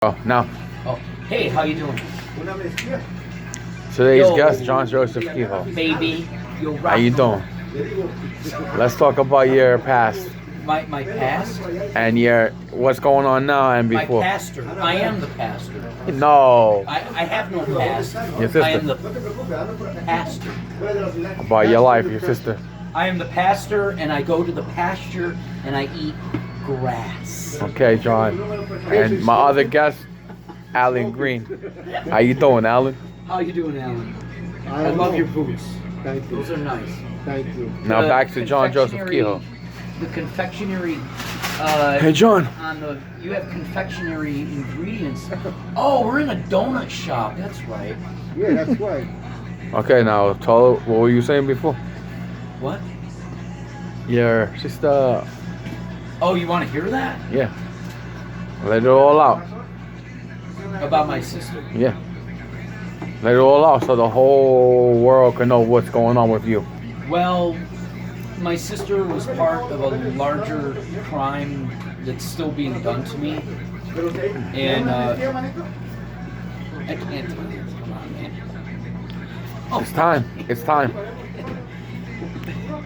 Oh, now Oh, hey, how you doing? today's Yo. guest, John Joseph Kehoe. Baby, yo, How you doing? Let's talk about your past My past? and your what's going on now and My before. pastor. I am the pastor. No, I have no past. Your sister. I am the pastor. about your life, your sister. I am the pastor, and I go to the pasture, and I eat grass. Okay, John. And my other guest, Alan Green. How you doing, Alan? How you doing, Alan? I love your boots. Thank you. Those are nice. Thank you. Now The back to John Joseph confectionery- Kehoe. The confectionery. Hey, John. You have confectionery ingredients. Oh, we're in a donut shop. That's right. Yeah, that's right. Okay, now tell her, what were you saying before? What? Your sister. Oh, you want to hear that? Yeah. Let it all out. About my sister? Yeah. Let it all out so the whole world can know what's going on with you. Well, my sister was part of a larger crime that's still being done to me. And, I can't do this. Come on, man. It's time. It's time.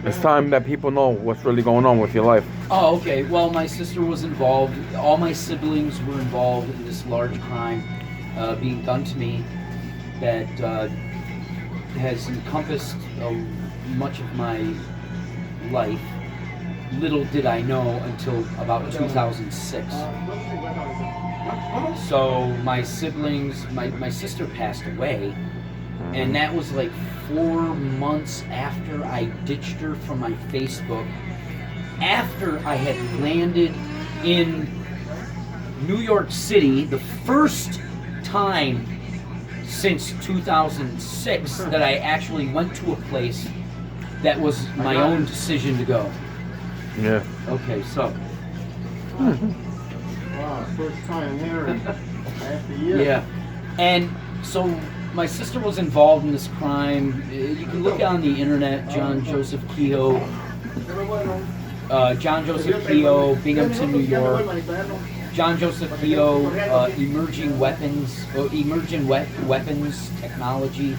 It's time that people know what's really going on with your life. Oh, okay. Well, my sister was involved. All my siblings were involved in this large crime being done to me that has encompassed much of my life. Little did I know until about 2006. So my siblings, my sister passed away, and that was like 4 months after I ditched her from my Facebook, after I had landed in New York City, the first time since 2006 that I actually went to a place that was my own decision to go. Yeah. Okay, so Wow, first time hearing after years. yeah, and so my sister was involved in this crime. You can look on the internet, John Joseph Kehoe, John Joseph Kehoe, Binghamton, New York. John Joseph Kehoe, emerging weapons technology,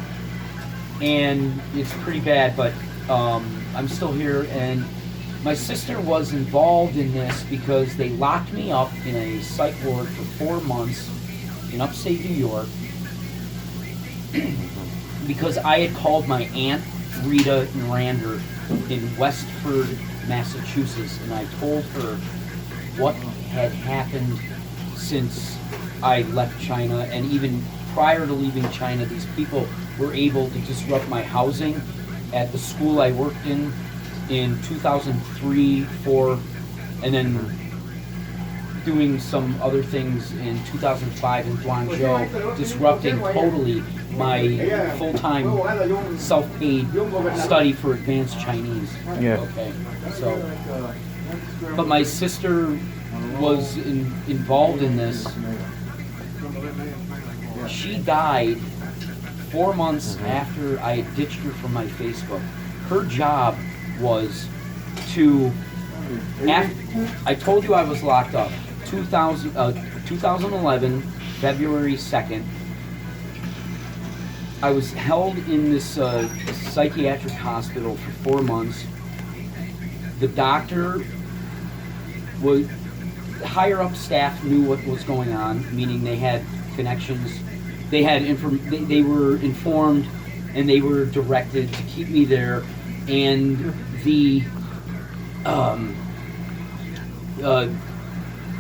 and it's pretty bad. But I'm still here, and my sister was involved in this because they locked me up in a psych ward for 4 months in upstate New York because I had called my aunt Rita Narander in Westford, Massachusetts, and I told her what had happened since I left China, and even prior to leaving China, these people were able to disrupt my housing at the school I worked in 2003, 4, and then doing some other things in 2005 in Guangzhou, disrupting totally my full-time self-paid study for advanced Chinese. Yeah. Okay, so, but my sister was involved in this. She died 4 months after I had ditched her from my Facebook. Her job was to, I told you I was locked up, 2011, February 2nd. I was held in this psychiatric hospital for 4 months. The doctor was, higher up staff knew what was going on, meaning they had connections. They had they were informed, and they were directed to keep me there. And the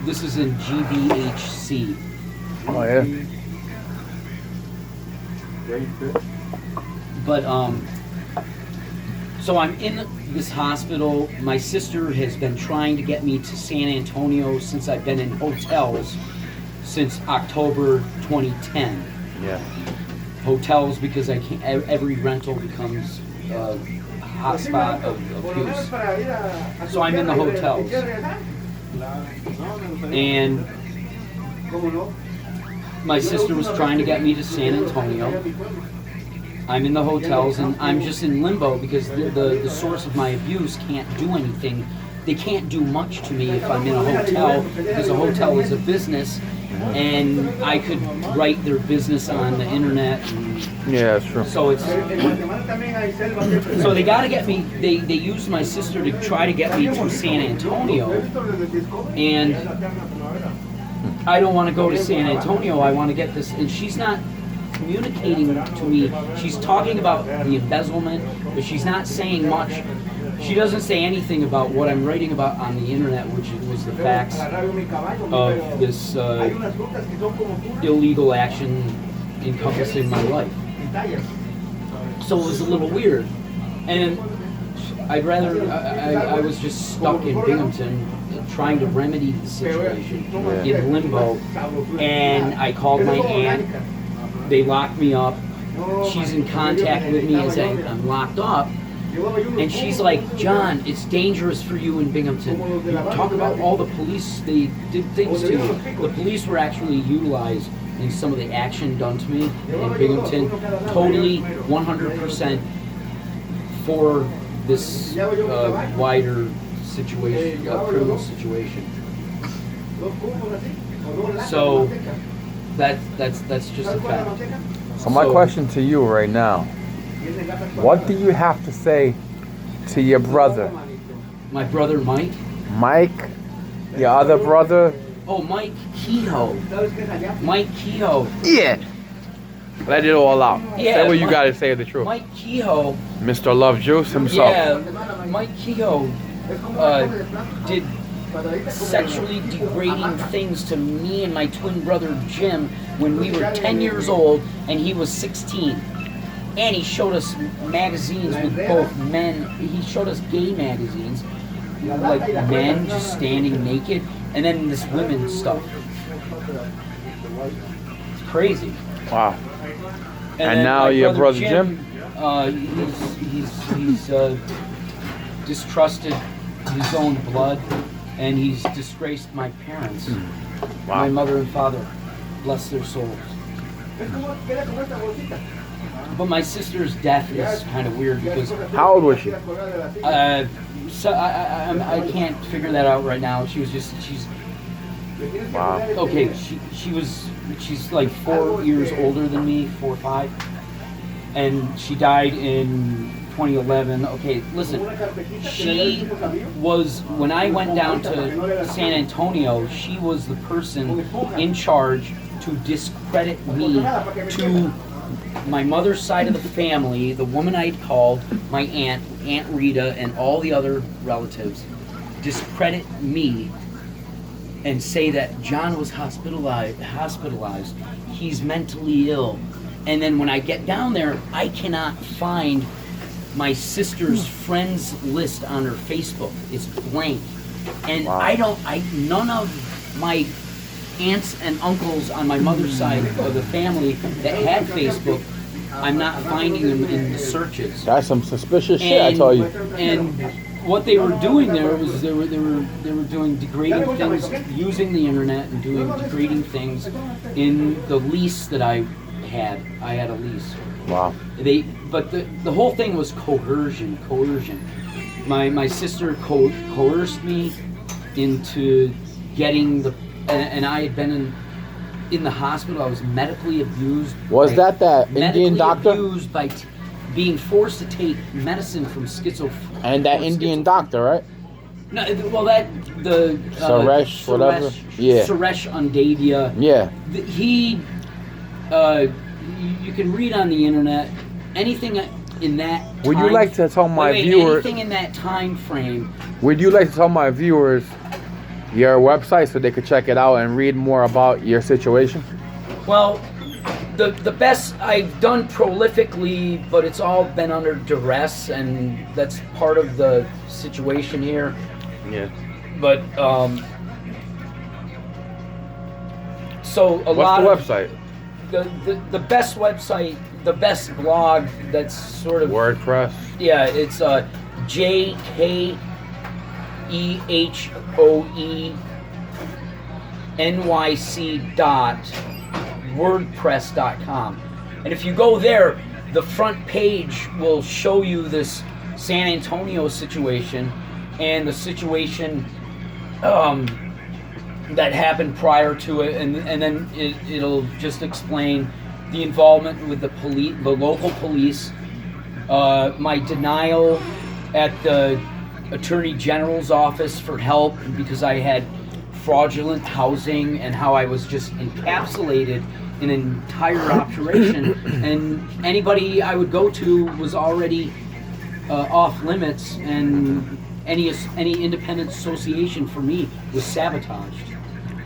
this is in GBHC. Oh yeah. But so I'm in this hospital. My sister has been trying to get me to San Antonio since I've been in hotels since October 2010. Yeah. Hotels, because I can't. Every rental becomes a hotspot of abuse. So I'm in the hotels, and my sister was trying to get me to San Antonio. I'm in the hotels, and I'm just in limbo because the source of my abuse can't do anything. They can't do much to me if I'm in a hotel, because a hotel is a business, and I could write their business on the internet. And Yeah, that's true. so it's so they got to get me. They used my sister to try to get me to San Antonio, and I don't want to go to San Antonio. I want to get this, and she's not communicating to me. She's talking about the embezzlement, but she's not saying much. She doesn't say anything about what I'm writing about on the internet, which was the facts of this illegal action encompassing my life. So it was a little weird, and I was just stuck in Binghamton trying to remedy the situation in limbo, and I called my aunt. They locked me up. She's in contact with me as I'm locked up. And she's like, John, it's dangerous for you in Binghamton. You talk about all the police, they did things to you. The police were actually utilized in some of the action done to me in Binghamton. Totally 100% for this wider situation, criminal situation. So that's just a fact. So my question to you right now, what do you have to say to your brother? My brother Mike? Mike, your other brother? Oh, Mike Kehoe. Mike Kehoe. Yeah. Let it all out. Yeah, say what you got to say the truth. Mike Kehoe. Mr. Love Juice himself. Yeah, Mike Kehoe did sexually degrading things to me and my twin brother Jim when we were 10 years old and he was 16. And he showed us magazines with both men. He showed us gay magazines, like men just standing naked, and then this women stuff. It's crazy. Wow. And then now my your brother Jim? He's distrusted his own blood, and he's disgraced my parents, Wow. my mother and father. Bless their souls. But my sister's death is kind of weird because How old was she? so I can't figure that out right now. She's Wow. okay. She's like 4 years older than me, 4 or 5, and she died in 2011. Okay, listen, she was, when I went down to San Antonio, she was the person in charge to discredit me to my mother's side of the family, the woman I'd called, my aunt, Aunt Rita, and all the other relatives, discredit me and say that John was hospitalized. He's mentally ill. And then when I get down there, I cannot find my sister's friends list on her Facebook. It's blank. And Wow. none of my aunts and uncles on my mother's side of the family that had Facebook, I'm not finding them in the searches. That's some suspicious shit, I tell you. And what they were doing there was they were doing degrading things, using the internet and doing degrading things in the lease that I had. I had a lease. Wow. But the whole thing was coercion. My sister coerced me into getting the, and I had been in the hospital. I was medically abused. Was that Indian doctor? Medically abused by being forced to take medicine from schizophrenia. And that Indian doctor, right? No, well, that the Suresh, whatever. Yeah. Suresh Undadia. Yeah. He, you can read on the internet anything in that. Would you like to tell my viewers? Anything in that time frame? Would you like to tell my viewers your website so they could check it out and read more about your situation? Well, the best I've done prolifically, but it's all been under duress, and that's part of the situation here. Yeah. But so a What's lot the of website? the best website, the best blog that's sort of WordPress. Yeah, it's JKEHOENYC.wordpress.com. And if you go there, the front page will show you this San Antonio situation, and the situation that happened prior to it, and then it'll just explain the involvement with the local police, my denial at the Attorney General's office for help because I had fraudulent housing, and how I was just encapsulated in an entire operation, and anybody I would go to was already off limits, and any independent association for me was sabotaged.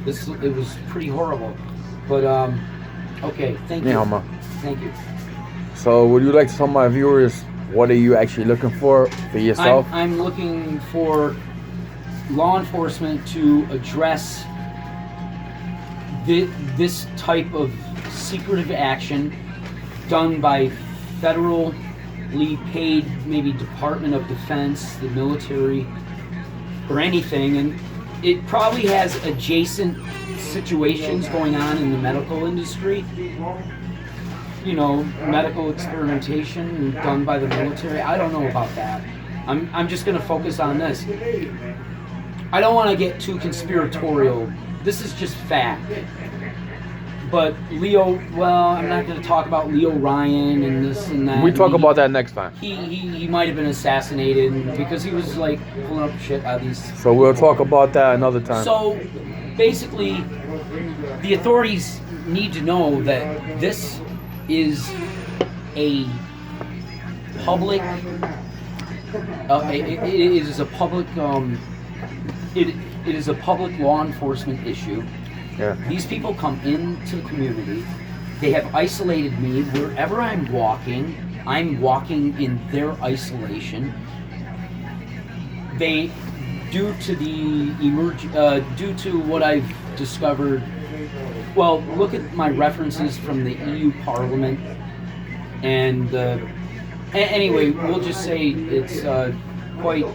It was pretty horrible, but okay, thank you. Yeah, man. Thank you. So, would you like to tell my viewers what are you actually looking for yourself? I'm looking for law enforcement to address this type of secretive action done by federally paid, maybe Department of Defense, the military, or anything, and it probably has adjacent situations going on in the medical industry. You know, medical experimentation done by the military. I don't know about that. I'm just going to focus on this. I don't want to get too conspiratorial. This is just fact. But I'm not going to talk about Leo Ryan and this and that. We talk about that next time. He might have been assassinated because he was like pulling up shit out of these. So we'll talk about that another time. So basically, the authorities need to know that this is a public. It is a public. It is a public law enforcement issue. Yeah. These people come into the community. They have isolated me. Wherever I'm walking in their isolation. They, due to what I've discovered. Well, look at my references from the EU Parliament, and anyway, we'll just say it's quite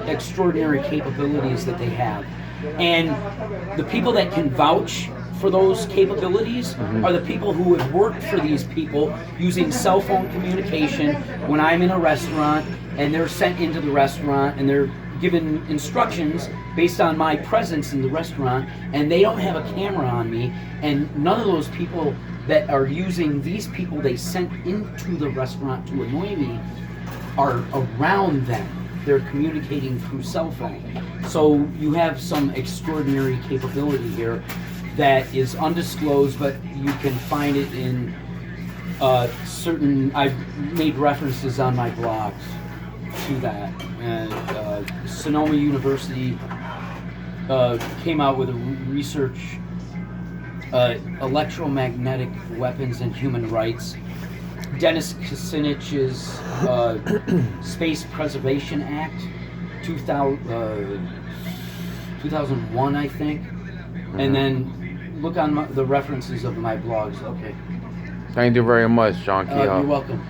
extraordinary capabilities that they have. And the people that can vouch for those capabilities are the people who have worked for these people using cell phone communication when I'm in a restaurant and they're sent into the restaurant and they're given instructions based on my presence in the restaurant, and they don't have a camera on me, and none of those people that are using these people they sent into the restaurant to annoy me are around them. They're communicating through cell phone. So you have some extraordinary capability here that is undisclosed, but you can find it in certain, I've made references on my blogs to that. And Sonoma University came out with a research, electromagnetic weapons and human rights. Dennis Kucinich's Space Preservation Act, 2001, I think. And then look on the references of my blogs. Okay. Thank you very much, John Kehoe. You're welcome.